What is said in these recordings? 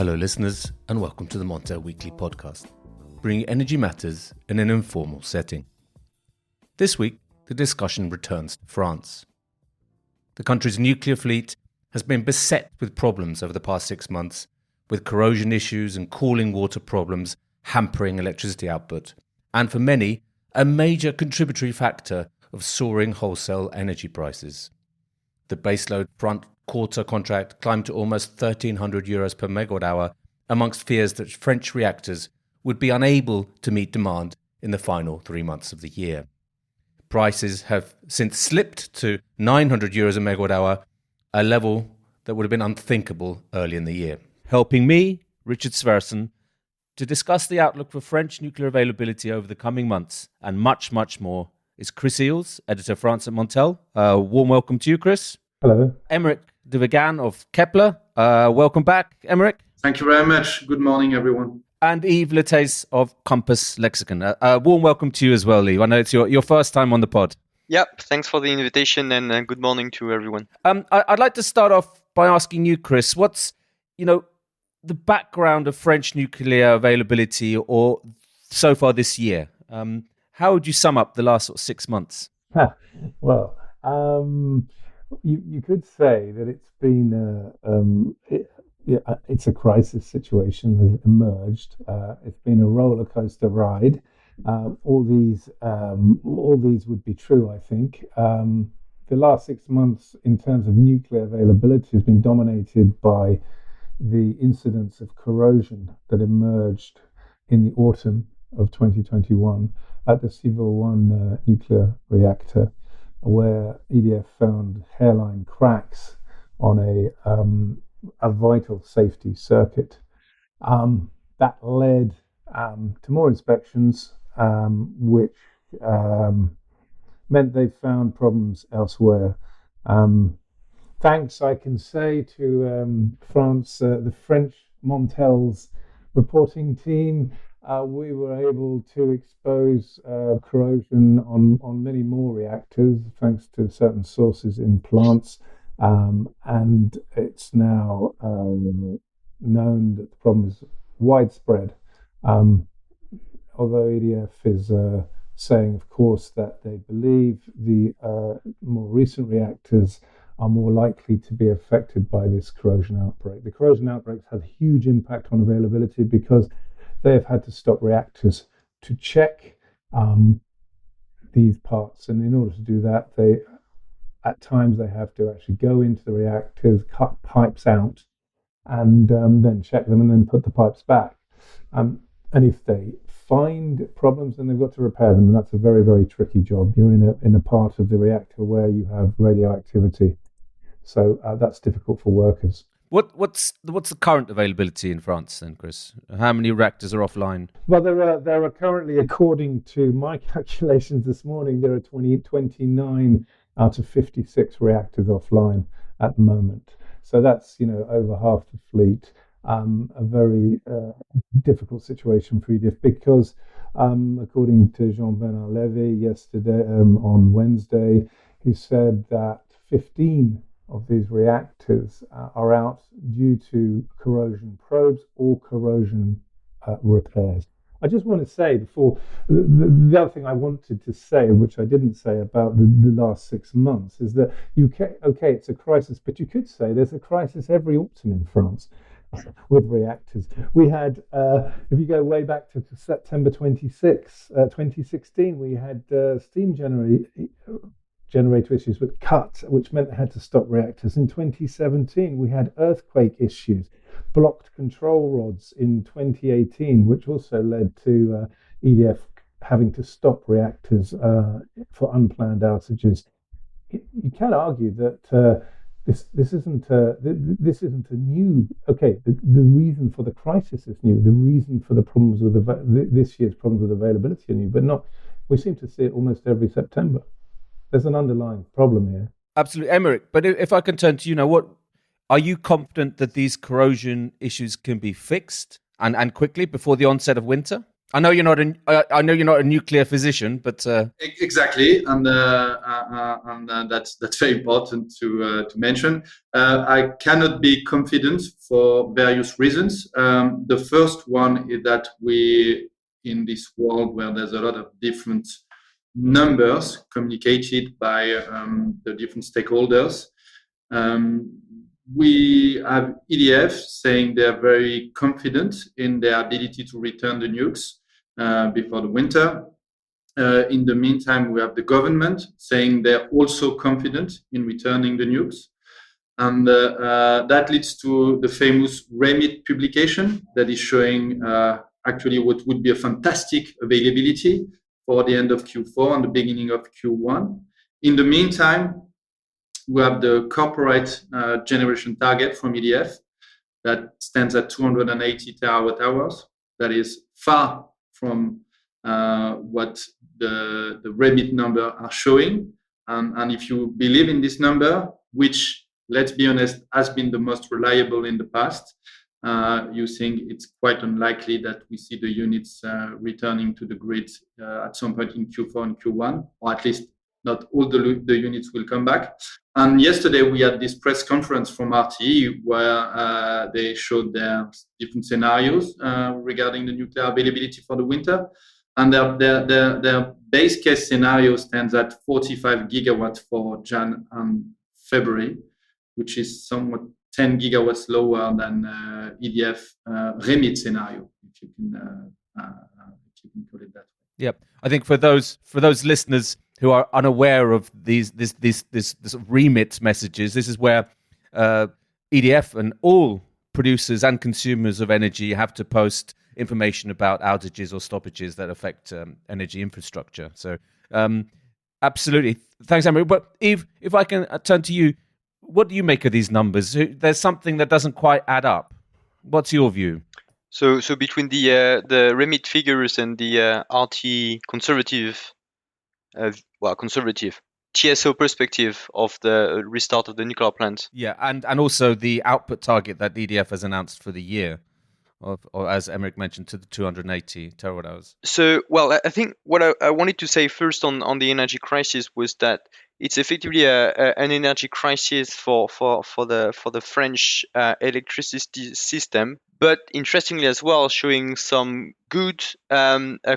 Hello listeners and welcome to the Montel Weekly Podcast, bringing energy matters in an informal setting. This week, the discussion returns to France. The country's nuclear fleet has been beset with problems over the past 6 months, with corrosion issues and cooling water problems hampering electricity output, and for many, a major contributory factor of soaring wholesale energy prices. The baseload front quarter contract climbed to almost €1,300 per megawatt hour, amongst fears that French reactors would be unable to meet demand in the final 3 months of the year. Prices have since slipped to €900 a megawatt hour, a level that would have been unthinkable early in the year. Helping me, Richard Sverrisson, to discuss the outlook for French nuclear availability over the coming months and much, much more is Chris Eales, editor of France at Montel. Warm welcome to you, Chris. Hello. Emeric de Vigan of Kepler. Welcome back, Emeric. Thank you very much. Good morning, everyone. And Yves of Compass Lexecon. Warm welcome to you as well, Yves. I know it's your first time on the pod. Yep, thanks for the invitation and good morning to everyone. I'd like to start off by asking you, Chris, what's the background of French nuclear availability or so far this year? How would you sum up the last 6 months? Well, you could say that it's been it's a crisis situation has emerged. It's been a roller coaster ride. All these would be true, I think. The last 6 months, in terms of nuclear availability, has been dominated by the incidence of corrosion that emerged in the autumn of 2021 at the Civil 1 nuclear reactor, where EDF found hairline cracks on a vital safety circuit. That led to more inspections, which meant they found problems elsewhere. Thanks, I can say, to France, the French Montel's reporting team, we were able to expose corrosion on many more reactors, thanks to certain sources in plants. And it's now known that the problem is widespread. Although EDF is saying, of course, that they believe the more recent reactors are more likely to be affected by this corrosion outbreak. The corrosion outbreaks have a huge impact on availability because they have had to stop reactors to check these parts. And in order to do that, at times they have to actually go into the reactors, cut pipes out, and then check them and then put the pipes back. And if they find problems, then they've got to repair them. And that's a very, very tricky job. You're in a part of the reactor where you have radioactivity. So that's difficult for workers. What's the current availability in France then, Chris? How many reactors are offline? Well, there are currently, according to my calculations this morning, there are 29 out of 56 reactors offline at the moment. So that's over half the fleet. A very difficult situation for EDF because, according to Jean-Bernard Lévy yesterday, on Wednesday, he said that 15 of these reactors are out due to corrosion probes or corrosion repairs. I just want to say before, the other thing I wanted to say, which I didn't say about the last 6 months, is that it's a crisis, but you could say there's a crisis every autumn in France with reactors. We had, if you go way back to September 2016, we had steam generator issues with cuts, which meant they had to stop reactors. In 2017, we had earthquake issues, blocked control rods in 2018, which also led to EDF having to stop reactors for unplanned outages. You can argue that this isn't a new. Okay, the reason for the crisis is new. The reason for the problems with this year's problems with availability are new, but not. We seem to see it almost every September. There's an underlying problem here. Absolutely, Emeric. But if I can turn to what are you confident that these corrosion issues can be fixed and quickly before the onset of winter? I know you're not a nuclear physician, but Exactly, and that's very important to mention. I cannot be confident for various reasons. The first one is that we, in this world where there's a lot of different numbers communicated by the different stakeholders, we have EDF saying they're very confident in their ability to return the nukes before the winter. In the meantime, we have the government saying they're also confident in returning the nukes. And that leads to the famous REMIT publication that is showing actually what would be a fantastic availability for the end of Q4 and the beginning of Q1. In the meantime, we have the corporate generation target from EDF that stands at 280 terawatt hours. That is far from what the REMIT number are showing. And if you believe in this number, which, let's be honest, has been the most reliable in the past, you think it's quite unlikely that we see the units returning to the grid at some point in Q4 and Q1, or at least not all the units will come back. And yesterday we had this press conference from RTE where they showed their different scenarios regarding the nuclear availability for the winter. And their base case scenario stands at 45 gigawatts for Jan and February, which is somewhat 10 gigawatts lower than EDF REMIT scenario, if you can call it that way. Yep. I think for those listeners who are unaware of this remit messages, this is where EDF and all producers and consumers of energy have to post information about outages or stoppages that affect energy infrastructure. So absolutely. Thanks, Emeric. But Yves, if I can turn to you, what do you make of these numbers? There's something that doesn't quite add up. What's your view? So between the remit figures and the RT conservative TSO perspective of the restart of the nuclear plant. Yeah, and also the output target that EDF has announced for the year, or as Emeric mentioned, to the 280 terawatt hours. So, well, I think what I wanted to say first on the energy crisis was that it's effectively an energy crisis for the French electricity system, but interestingly as well, showing some good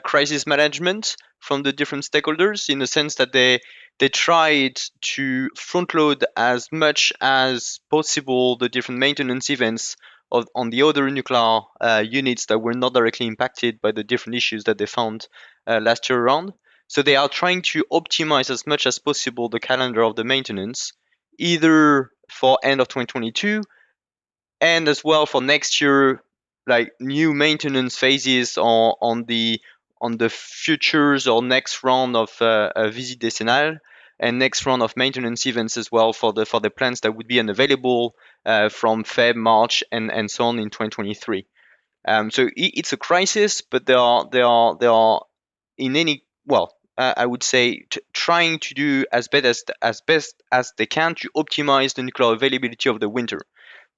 crisis management from the different stakeholders, in the sense that they tried to front load as much as possible the different maintenance events on the other nuclear units that were not directly impacted by the different issues that they found last year around. So they are trying to optimize as much as possible the calendar of the maintenance, either for end of 2022 and as well for next year, like new maintenance phases on the futures or next round of visite décennale and next round of maintenance events as well for the plants that would be unavailable from Feb, March, and so on in 2023. So it's a crisis, but they are in any I would say trying to do as best as they can to optimize the nuclear availability of the winter.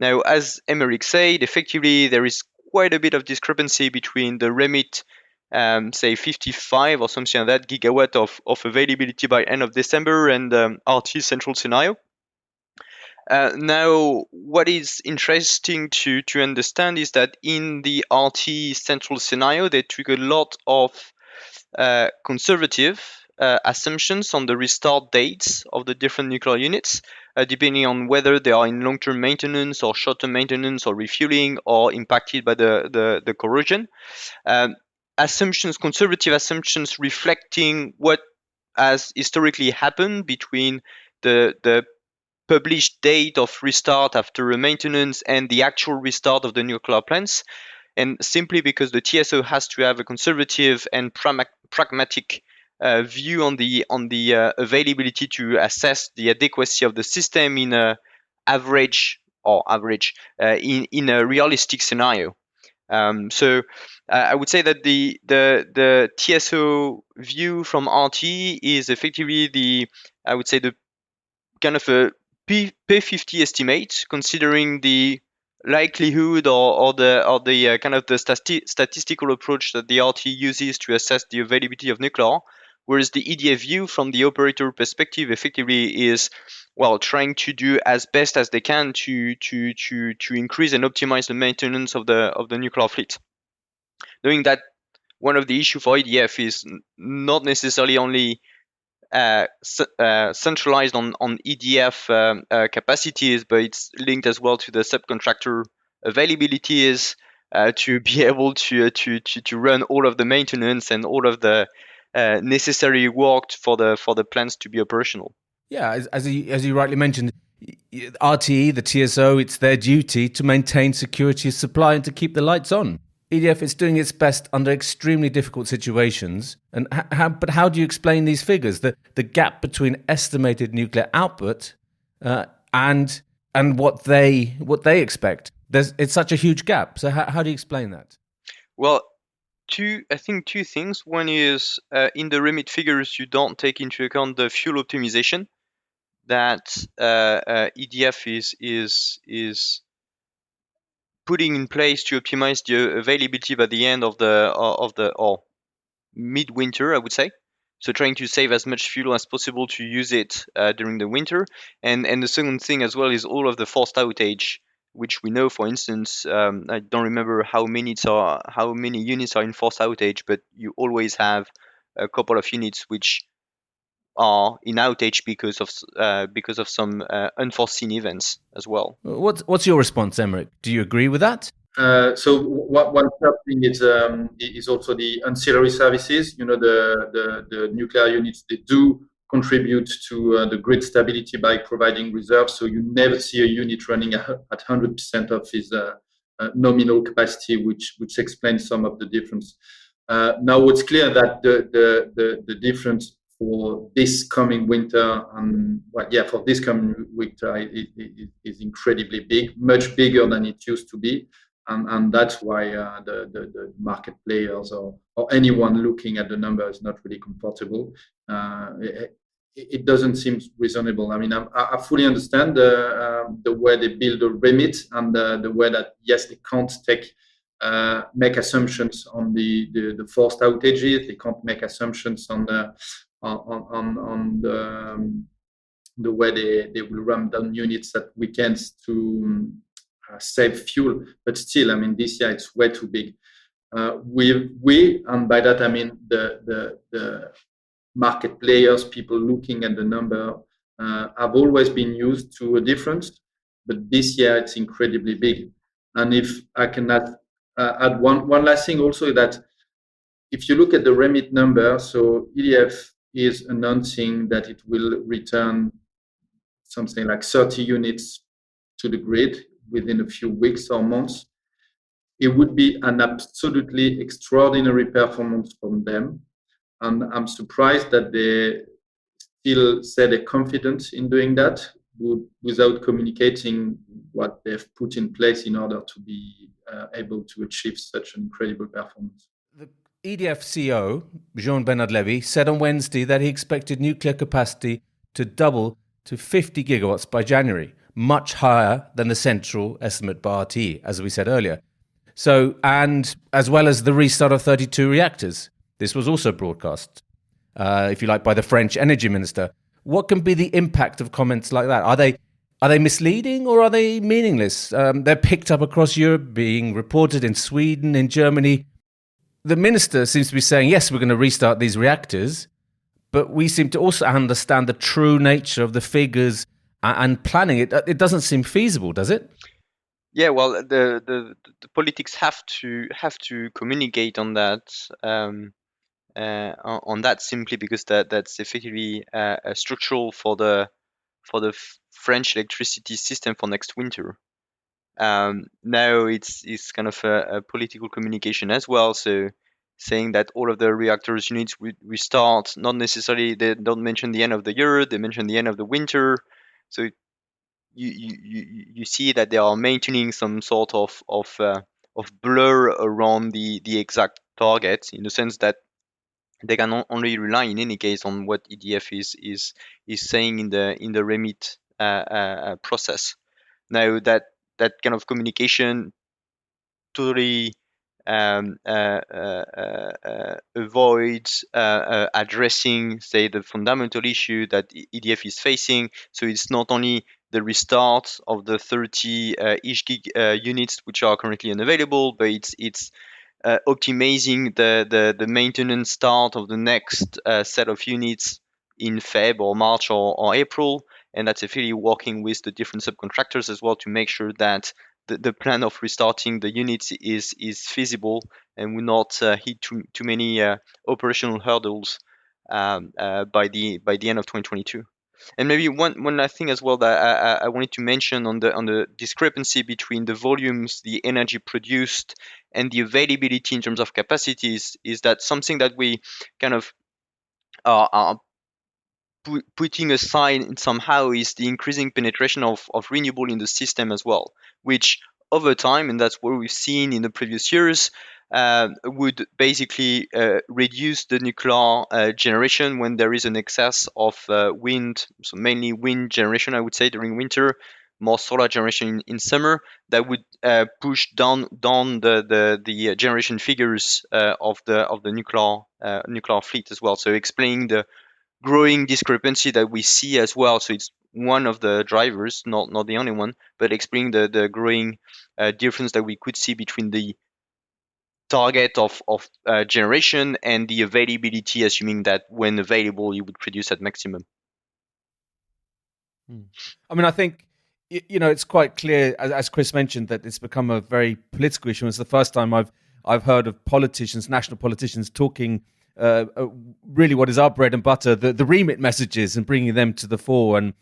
Now, as Emeric said, effectively there is quite a bit of discrepancy between the REMIT, say 55 or something like that gigawatt of availability by end of December, and RT central scenario. Now, what is interesting to understand is that in the RT central scenario, they took a lot of conservative assumptions on the restart dates of the different nuclear units, depending on whether they are in long-term maintenance or short-term maintenance or refueling or impacted by the corrosion. Conservative assumptions reflecting what has historically happened between the published date of restart after a maintenance and the actual restart of the nuclear plants. And simply because the TSO has to have a conservative and pragmatic view on the availability to assess the adequacy of the system in a in a realistic scenario. So I would say that the TSO view from RT is effectively the kind of a P50 estimate, considering the likelihood or the kind of the statistical approach that the RT uses to assess the availability of nuclear, whereas the EDF view from the operator perspective effectively is, well, trying to do as best as they can to increase and optimize the maintenance of the nuclear fleet, knowing that one of the issue for EDF is not necessarily only centralized on EDF capacities, but it's linked as well to the subcontractor availabilities to be able to run all of the maintenance and all of the necessary work for the plants to be operational. Yeah, as you rightly mentioned, RTE, the TSO, it's their duty to maintain security of supply and to keep the lights on. EDF is doing its best under extremely difficult situations. And how do you explain these figures? The gap between estimated nuclear output and what they expect. It's such a huge gap. So how do you explain that? Well, I think two things. One is in the remit figures, you don't take into account the fuel optimization that EDF is putting in place to optimize the availability by the end of the or midwinter, I would say. So trying to save as much fuel as possible to use it during the winter. And the second thing as well is all of the forced outage, which we know, for instance, I don't remember how many units are in forced outage, but you always have a couple of units which are in outage because of some unforeseen events as well. What's your response, Emeric? Do you agree with that? So one third thing is also the ancillary services. You know, the nuclear units, they do contribute to the grid stability by providing reserves. So you never see a unit running at 100% of its nominal capacity, which explains some of the difference. Now, it's clear that the difference for this coming winter for this coming winter is incredibly big, much bigger than it used to be. And that's why the market players or anyone looking at the number is not really comfortable. It doesn't seem reasonable. I mean, I fully understand the way they build a remit and the way that, yes, they can't make assumptions on the forced outages. They can't make assumptions on the way they will run down units at weekends to save fuel. But still, I mean, this year it's way too big. We and by that I mean the market players, people looking at the number, have always been used to a difference, but this year it's incredibly big. And if I can add one last thing also, that if you look at the remit number, so EDF is announcing that it will return something like 30 units to the grid within a few weeks or months. It would be an absolutely extraordinary performance from them. And I'm surprised that they still say they're confident in doing that without communicating what they've put in place in order to be able to achieve such an incredible performance. The EDF CEO, Jean-Bernard Lévy, said on Wednesday that he expected nuclear capacity to double to 50 gigawatts by January, much higher than the central estimate by RTE, as we said earlier. So, and as well as the restart of 32 reactors. This was also broadcast, if you like, by the French energy minister. What can be the impact of comments like that? Are they misleading or are they meaningless? They're picked up across Europe, being reported in Sweden, in Germany. The minister seems to be saying, yes, we're going to restart these reactors, but we seem to also understand the true nature of the figures and planning. It doesn't seem feasible, does it? Yeah, well, the politics have to communicate on that. On that simply because that's effectively structural for the French electricity system for next winter. Now it's kind of a political communication as well. So saying that all of the reactors units we start, not necessarily, they don't mention the end of the year, they mention the end of the winter. So you see that they are maintaining some sort of blur around the exact target, in the sense that they can only rely in any case on what EDF is saying in the remit process. Now that that kind of communication totally avoids addressing, say, the fundamental issue that EDF is facing. So it's not only the restart of the 30 each gig units which are currently unavailable, but it's optimizing the maintenance start of the next set of units in Feb or March or April, and that's effectively working with the different subcontractors as well to make sure that the plan of restarting the units is feasible and will not hit too many operational hurdles by the end of 2022. And maybe one last thing as well that I wanted to mention on the discrepancy between the volumes, the energy produced, and the availability in terms of capacities is that something that we kind of are putting aside somehow is the increasing penetration of renewable in the system as well, which over time, and that's what we've seen in the previous years, would basically reduce the nuclear generation when there is an excess of wind, so mainly wind generation, I would say, during winter, more solar generation in summer, that would push down the generation figures of the nuclear fleet as well. So explaining the growing discrepancy that we see as well. So it's one of the drivers, not the only one, but explaining the growing difference that we could see between the target of generation and the availability, assuming that when available, you would produce at maximum. I mean, I think, it's quite clear, as Chris mentioned, that it's become a very political issue. It's the first time I've heard of politicians, national politicians, talking really what is our bread and butter, the remit messages, and bringing them to the fore. And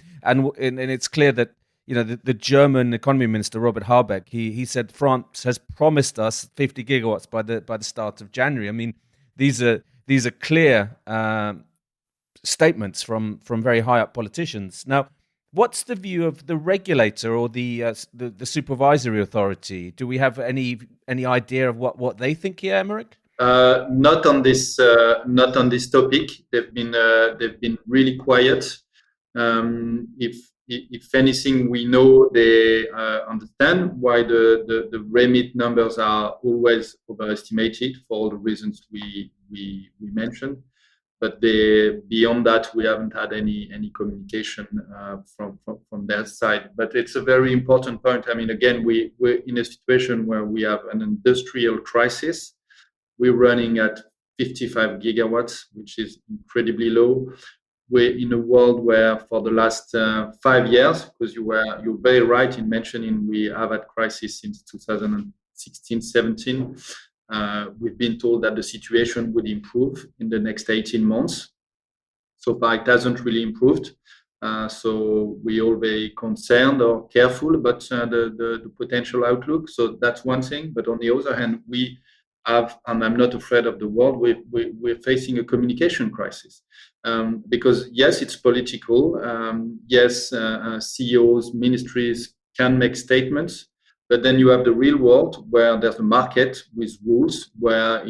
it's clear that the German economy minister Robert Habeck, he said France has promised us 50 gigawatts by the start of January. I mean, these are clear statements from very high up politicians. Now, what's the view of the regulator or the supervisory authority? Do we have any idea of what they think here, Emeric? Not on this topic. They've been really quiet. If anything, we know they understand why the remit numbers are always overestimated for all the reasons we mentioned. But beyond that, we haven't had any communication from their side. But it's a very important point. I mean, again, we're in a situation where we have an industrial crisis. We're running at 55 gigawatts, which is incredibly low. We're in a world where for the last 5 years, because you're very right in mentioning we have had crisis since 2016, 17. We've been told that the situation would improve in the next 18 months. So far, it hasn't really improved. So we're all very concerned or careful about the potential outlook. So that's one thing. But on the other hand, we have, and I'm not afraid of the world, we're facing a communication crisis. Because yes, it's political. Yes, CEOs, ministries can make statements. But then you have the real world where there's a market with rules where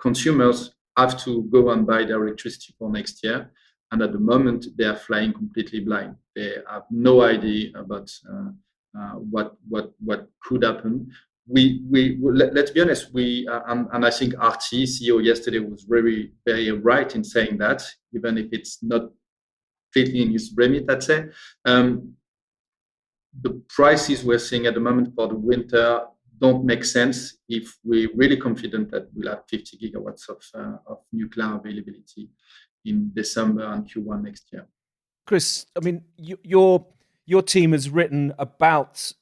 consumers have to go and buy their electricity for next year, and at the moment they are flying completely blind. They have no idea about what could happen. Let's be honest. And I think RT CEO yesterday was very very right in saying that, even if it's not completely in his remit, I'd say. The prices we're seeing at the moment for the winter don't make sense if we're really confident that we'll have 50 gigawatts of nuclear availability in December and Q1 next year. Chris, I mean, your team has written about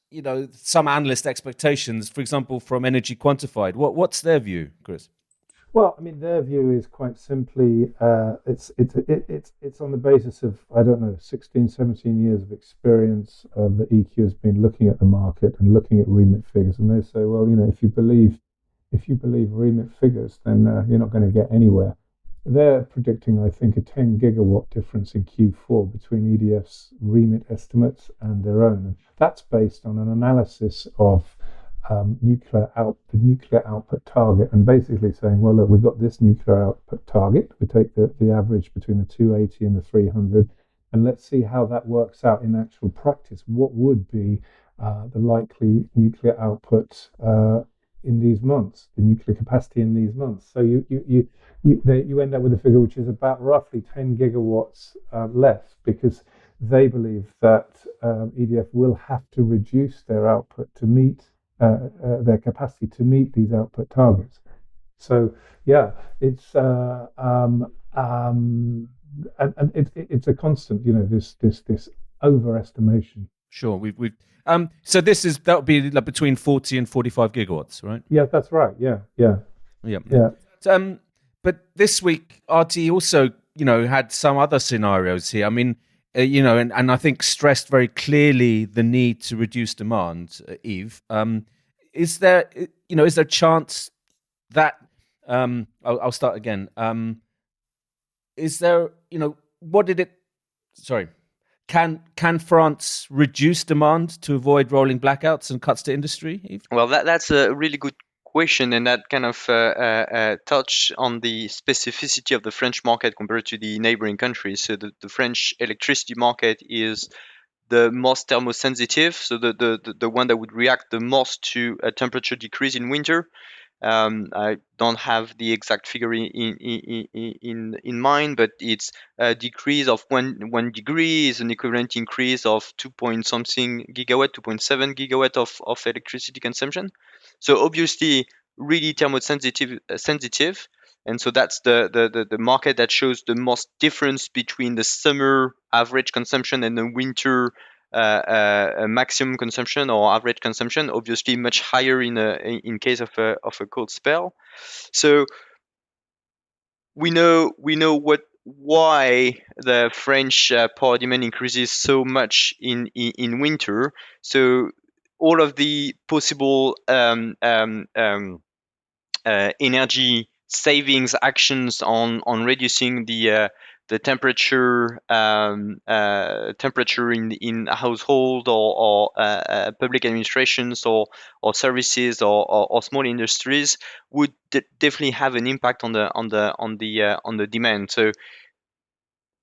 some analyst expectations, for example, from Energy Quantified. What's their view, Chris? Well, I mean, their view is quite simply it's on the basis of, 16, 17 years of experience that EQ has been looking at the market and looking at remit figures, and they say, well, if you believe remit figures, then you're not going to get anywhere. They're predicting, I think, a 10 gigawatt difference in Q4 between EDF's remit estimates and their own, and that's based on an analysis of the nuclear output target, and basically saying, well, look, we've got this nuclear output target. We take the average between the 280 and the 300, and let's see how that works out in actual practice. What would be the likely nuclear output in these months, the nuclear capacity in these months. So you end up with a figure which is about roughly 10 gigawatts less, because they believe that EDF will have to reduce their output to meet their capacity to meet these output targets. So yeah, it's and it's a constant, this overestimation. Sure, we've so that would be like between 40 and 45 gigawatts, right? Yeah, that's right. Yeah. But this week, RT also, had some other scenarios here. I mean, and I think stressed very clearly the need to reduce demand. Yves, is there a chance that I'll start again. Is there, what did it? Sorry. Can France reduce demand to avoid rolling blackouts and cuts to industry, Yves? Well, that's a really good question, and that kind of touch on the specificity of the French market compared to the neighboring countries. So the French electricity market is the most thermosensitive, so the one that would react the most to a temperature decrease in winter. I don't have the exact figure in mind, but it's a decrease of 1 degree is an equivalent increase of 2.7 gigawatt of electricity consumption. So obviously, really sensitive, and so that's the market that shows the most difference between the summer average consumption and the winter maximum consumption or average consumption, obviously much higher in case of a cold spell. So we know why the French power demand increases so much in winter. So all of the possible energy savings actions on reducing the temperature in a household or public administrations or services or small industries would definitely have an impact on the demand. So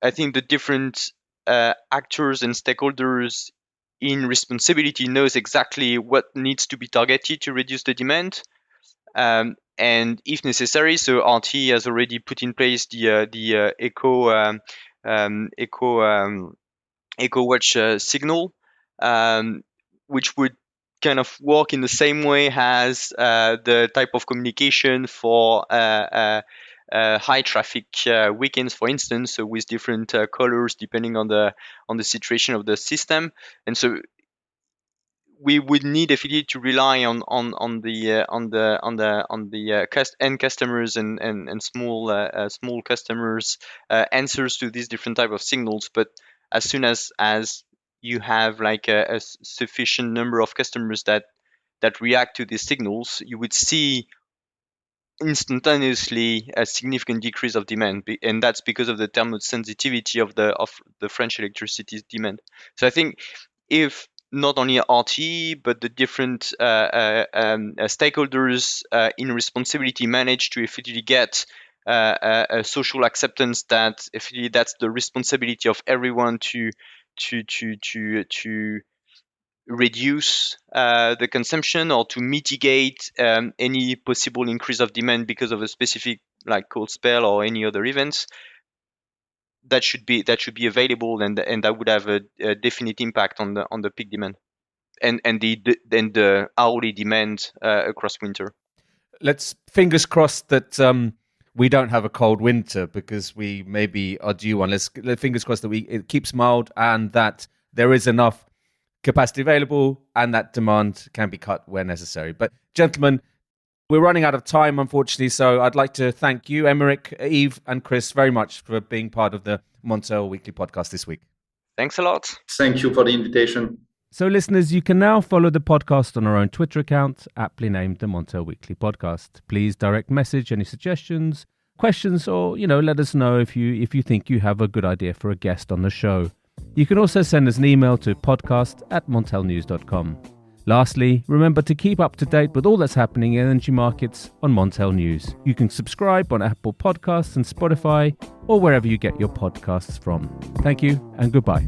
I think the different actors and stakeholders in responsibility knows exactly what needs to be targeted to reduce the demand. And if necessary, so RT has already put in place the Eco Watch signal, which would kind of work in the same way as the type of communication for high traffic weekends, for instance, so with different colors depending on the situation of the system. And so we would need affiliate to rely on the end customers and small customers answers to these different type of signals. But as soon as you have like a sufficient number of customers that react to these signals, you would see instantaneously a significant decrease of demand, and that's because of the thermosensitivity of the French electricity demand. So I think if not only RT, but the different stakeholders in responsibility manage to effectively get a social acceptance that effectively that's the responsibility of everyone to reduce the consumption or to mitigate any possible increase of demand because of a specific like cold spell or any other events. That should be available, and that would have a definite impact on the peak demand and the hourly demand across winter. Let's fingers crossed that we don't have a cold winter, because we maybe are due one. Let's fingers crossed that it keeps mild and that there is enough capacity available and that demand can be cut where necessary. But gentlemen, we're running out of time, unfortunately, so I'd like to thank you, Emeric, Yves, and Chris, very much for being part of the Montel Weekly Podcast this week. Thanks a lot. Thank you for the invitation. So, listeners, you can now follow the podcast on our own Twitter account, aptly named the Montel Weekly Podcast. Please direct message any suggestions, questions, or let us know if you think you have a good idea for a guest on the show. You can also send us an email to podcast@montelnews.com. Lastly, remember to keep up to date with all that's happening in energy markets on Montel News. You can subscribe on Apple Podcasts and Spotify, or wherever you get your podcasts from. Thank you and goodbye.